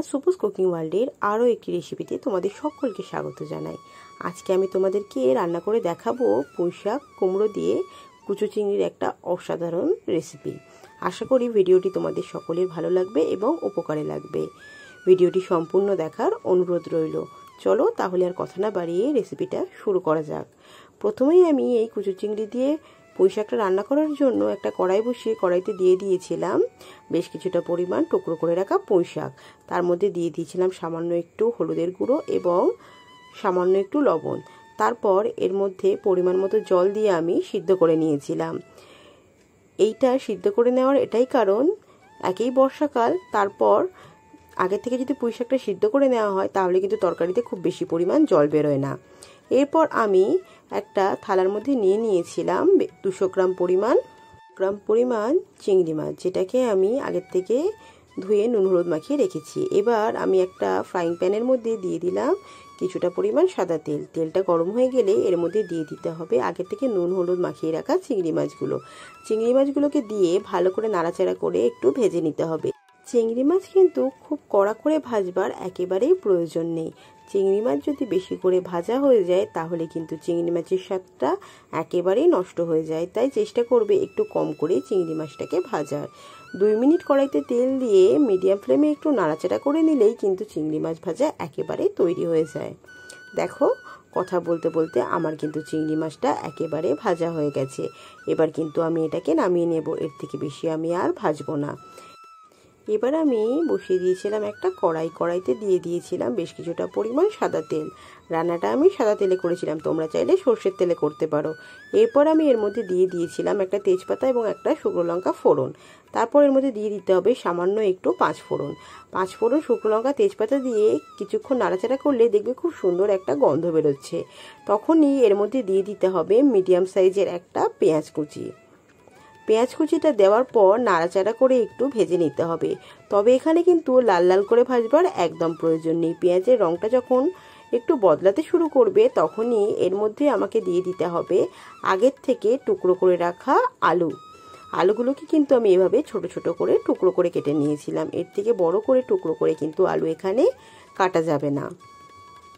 সুপুস cooking ওয়ার্ল্ডের আরও একটি রেসিপিতে তোমাদের সকলকে স্বাগত জানাই। আজকে আমি তোমাদেরকে রান্না করে দেখাবো পুঁইশাক কুমড়ো দিয়ে কুচো চিংড়ির একটা অসাধারণ রেসিপি। আশা করি ভিডিওটি তোমাদের সকলের ভালো লাগবে এবং উপকারে লাগবে। ভিডিওটি সম্পূর্ণ দেখার অনুরোধ রইল। চলো তাহলে আর কথা না বাড়িয়ে রেসিপিটা শুরু করা যাক। প্রথমেই আমি এই কুচো চিংড়ি দিয়ে পুঁইশাকটা রান্না করার জন্য একটা কড়াই বসিয়ে কড়াইতে দিয়ে দিয়েছিলাম বেশ কিছুটা পরিমাণ টুকরো করে রাখা পুঁইশাক। তার মধ্যে দিয়ে দিয়েছিলাম সামান্য একটু হলুদের গুঁড়ো এবং সামান্য একটু লবণ। তারপর এর মধ্যে পরিমাণ মতো জল দিয়ে আমি সিদ্ধ করে নিয়েছিলাম। এইটা সিদ্ধ করে নেওয়ার এটাই কারণ, একেই বর্ষাকাল, তারপর আগে থেকে যদি পুঁইশাকটা সিদ্ধ করে নেওয়া হয় তাহলে কিন্তু তরকারিতে খুব বেশি পরিমাণ জল বেরোয় না। এরপর আমি একটা থালার মধ্যে নিয়ে নিয়েছিলাম 200 গ্রাম পরিমাণ চিংড়ি মাছ, যেটাকে আমি আগের থেকে ধুয়ে নুন হলুদ মাখিয়ে রেখেছি। এবার আমি একটা ফ্রাইং প্যানের মধ্যে দিয়ে দিলাম কিছুটা পরিমাণ সাদা তেল। তেলটা গরম হয়ে গেলে এর মধ্যে দিয়ে দিতে হবে আগে থেকে নুন হলুদ মাখিয়ে রাখা চিংড়ি মাছগুলোকে দিয়ে ভালো করে নাড়াচাড়া করে একটু ভেজে নিতে হবে। চিংড়ি মাছ কিন্তু খুব কড়া করে ভাজবার একেবারেই প্রয়োজন নেই। চিংড়ি মাছ যদি বেশি করে ভাজা হয়ে যায় তাহলে কিন্তু চিংড়ি মাছের স্বাদটা একেবারেই নষ্ট হয়ে যায়। তাই চেষ্টা করবে একটু কম করে চিংড়ি মাছটাকে ভাজার। 2 মিনিট কড়াইতে তেল দিয়ে মিডিয়াম ফ্লেমে একটু নাড়াচাড়া করে নিলেই কিন্তু চিংড়ি মাছ ভাজা একেবারে তৈরি হয়ে যায়। দেখো, কথা বলতে বলতে আমার কিন্তু চিংড়ি মাছটা একেবারে ভাজা হয়ে গেছে। এবার কিন্তু আমি এটাকে নামিয়ে নেব, এর থেকে বেশি আমি আর ভাজবো না। এবার আমি বসিয়ে দিয়েছিলাম একটা কড়াইতে দিয়ে দিয়েছিলাম বেশ কিছুটা পরিমাণ সাদা তেল। রান্নাটা আমি সাদা তেলে করেছিলাম, তোমরা চাইলে সর্ষের তেলে করতে পারো। এরপর আমি এর মধ্যে দিয়ে দিয়েছিলাম একটা তেজপাতা এবং একটা শুকনো লঙ্কা ফোড়ন। তারপর এর মধ্যে দিয়ে দিতে হবে সামান্য একটু 5 ফোড়ন, শুকনো লঙ্কা তেজপাতা দিয়ে কিছুক্ষণ নাড়াচাড়া করলে দেখবে খুব সুন্দর একটা গন্ধ বেরোচ্ছে। তখনই এর মধ্যে দিয়ে দিতে হবে মিডিয়াম সাইজের একটা পেঁয়াজ কুচিটা দেওয়ার পর নাড়াচাড়া করে একটু ভেজে নিতে হবে। তবে এখানে কিন্তু লাল লাল করে ভাজবার একদম প্রয়োজন নেই। পেঁয়াজের রঙটা যখন একটু বদলাতে শুরু করবে তখনই এর মধ্যে আমাকে দিয়ে দিতে হবে আগের থেকে টুকরো করে রাখা আলুগুলোকে কিন্তু আমি এভাবে ছোট ছোট করে টুকরো করে কেটে নিয়েছিলাম। এর থেকে বড় করে টুকরো করে কিন্তু আলু এখানে কাটা যাবে না।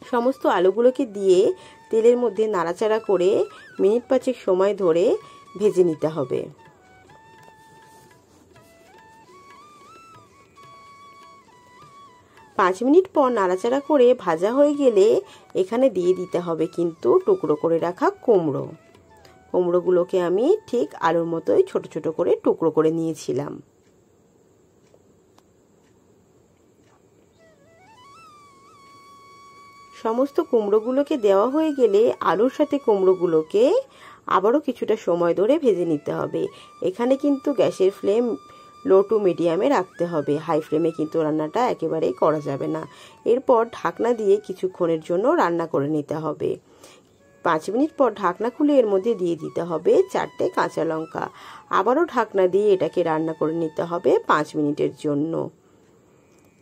সমস্ত আলুগুলোকে দিয়ে তেলের মধ্যে নাড়াচাড়া করে মিনিট 5 সময় ধরে ভেজে নিতে হবে। 5 মিনিট পর নাড়াচাড়া করে ভাজা হয়ে গেলে এখানে দিয়ে দিতে হবে কিন্তু টুকরো করে রাখা কুমড়োগুলোকে আমি ঠিক আলুর মতোই ছোট ছোট করে টুকরো করে নিয়েছিলাম। সমস্ত কুমড়োগুলোকে দেওয়া হয়ে গেলে আলুর সাথে কুমড়োগুলোকে আবারও কিছুটা সময় ধরে ভেজে নিতে হবে। এখানে কিন্তু গ্যাসের ফ্লেম লো টু মিডিয়ামে রাখতে হবে, হাই ফ্লেমে কিন্তু রান্নাটা একেবারেই করা যাবে না। এরপর ঢাকনা দিয়ে কিছুক্ষণের জন্য রান্না করে নিতে হবে। 5 মিনিট পর ঢাকনা খুলে এর মধ্যে দিয়ে দিতে হবে 4টে কাঁচা লঙ্কা। আবারও ঢাকনা দিয়ে এটাকে রান্না করে নিতে হবে 5 মিনিটের জন্য।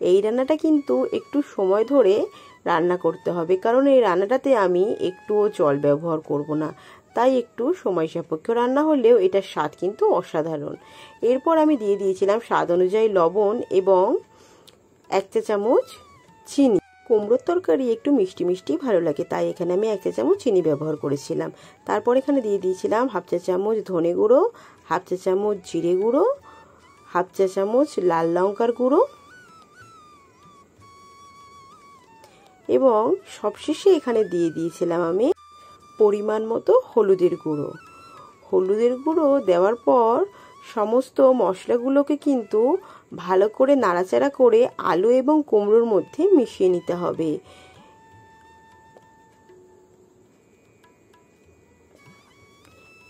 এই রান্নাটা কিন্তু একটু সময় ধরে রান্না করতে হবে, কারণ এই রান্নাটাতে আমি একটুও জল ব্যবহার করব না। তাই একটু সময় সাপেক্ষ রান্না হলেও এটার স্বাদ কিন্তু অসাধারণ। এরপর আমি দিয়ে দিয়েছিলাম স্বাদ অনুযায়ী লবণ এবং 1 চা চামচ চিনি। কুমড়োর তরকারি একটু মিষ্টি মিষ্টি ভালো লাগে, তাই এখানে আমি 1 চা চামচ চিনি ব্যবহার করেছিলাম। তারপর এখানে দিয়ে দিয়েছিলাম 1/2 চা চামচ ধনে গুঁড়ো, 1/2 চা চামচ জিরে গুঁড়ো, 1/2 চা চামচ লাল লঙ্কার গুঁড়ো এবং সবশেষে এখানে দিয়ে দিয়েছিলাম আমি পরিমাণ মতো হলুদের গুঁড়ো দেওয়ার পর সমস্ত মশলাগুলোকে কিন্তু ভালো করে নাড়াচাড়া করে আলু এবং কুমড়োর মধ্যে মিশিয়ে নিতে হবে।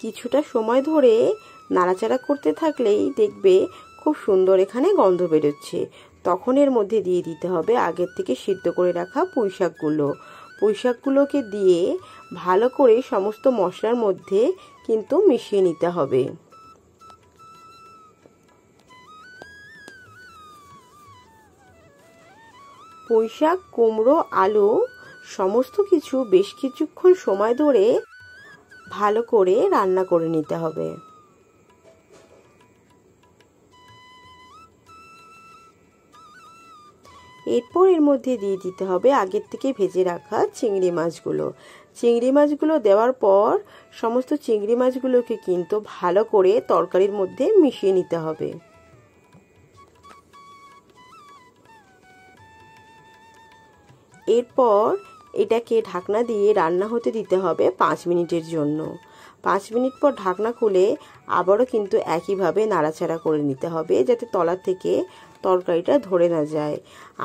কিছুটা সময় ধরে নাড়াচাড়া করতে থাকলেই দেখবে খুব সুন্দর এখানে গন্ধ বেরোচ্ছে। তখন এর মধ্যে দিয়ে দিতে হবে আগের থেকে সিদ্ধ করে রাখা পুঁইশাকগুলোকে দিয়ে ভালো করে সমস্ত মশলার মধ্যে কিন্তু মিশিয়ে নিতে হবে। পুঁইশাক, কুমড়ো, আলু সমস্ত কিছু বেশ কিছুক্ষণ সময় ধরে ভালো করে রান্না করে নিতে হবে। এরপর এর মধ্যে দিয়ে দিতে হবে আগের থেকে ভেজে রাখা চিংড়ি মাছগুলো। চিংড়ি মাছগুলো দেওয়ার পর সমস্ত চিংড়ি মাছগুলোকে কিন্তু ভালো করে তরকারির মধ্যে মিশিয়ে নিতে হবে। এরপর এটাকে ঢাকনা দিয়ে রান্না হতে দিতে হবে 5 মিনিটের জন্য। 5 মিনিট পর ঢাকনা খুলে আবারও কিন্তু একইভাবে নাড়াচাড়া করে নিতে হবে যাতে তলা থেকে তরকারিটা ধরে না যায়।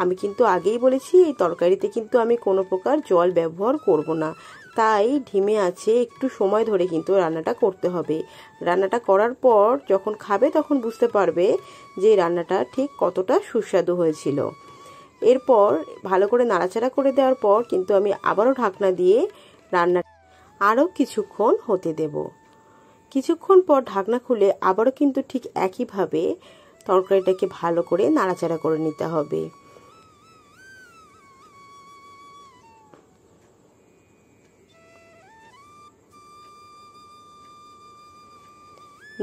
আমি কিন্তু আগেই বলেছি এই তরকারিতে কিন্তু আমি কোনো প্রকার জল ব্যবহার করব না, তাই ধিমে আছে একটু সময় ধরে কিন্তু রান্নাটা করতে হবে। রান্নাটা করার পর যখন খাবে তখন বুঝতে পারবে যে রান্নাটা ঠিক কতটা সুস্বাদু হয়েছিল। এরপর ভালো করে নাড়াচাড়া করে দেওয়ার পর কিন্তু আমি আবারও ঢাকনা দিয়ে রান্না আরও কিছুক্ষণ হতে দেব। কিছুক্ষণ পর ঢাকনা খুলে আবারও কিন্তু ঠিক একইভাবে তরকারিটাকে ভালো করে নাড়াচাড়া করে নিতে হবে।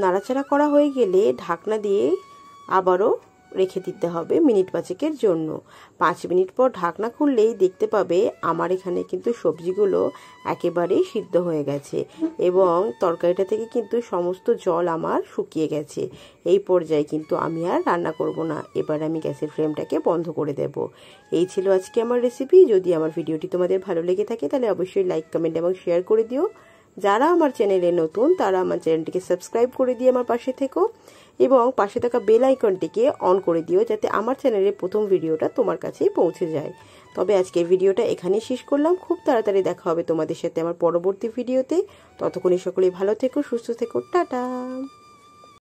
নাড়াচাড়া করা হয়ে গেলে ঢাকনা দিয়ে আবারও রেখে দিতে হবে মিনিট 5-এর জন্য। 5 মিনিট পর ঢাকনা খুললেই দেখতে পাবে আমার এখানে কিন্তু সবজিগুলো একেবারেই সিদ্ধ হয়ে গেছে এবং তরকারিটা থেকে কিন্তু সমস্ত জল আমার শুকিয়ে গেছে। এই পর্যায়ে কিন্তু আমি আর রান্না করব না, এবার আমি গ্যাসের ফ্লেমটাকে বন্ধ করে দেব। এই ছিল আজকে আমার রেসিপি। যদি আমার ভিডিওটি তোমাদের ভালো লেগে থাকে তাহলে অবশ্যই লাইক, কমেন্ট এবং শেয়ার করে দিও। যারা আমার চ্যানেলে নতুন তারা আমার চ্যানেলটিকে সাবস্ক্রাইব করে দিয়ে আমার পাশে থেকো এবং পাশে থাকা বেল আইকনটিকে অন করে দিও যাতে আমার চ্যানেলের প্রথম ভিডিওটা তোমার কাছেই পৌঁছে যায়। তবে আজকের ভিডিওটা এখানেই শেষ করলাম। খুব তাড়াতাড়ি দেখা হবে তোমাদের সাথে আমার পরবর্তী ভিডিওতে। ততক্ষণে সকলেই ভালো থেকো, সুস্থ থেকো, টাটা।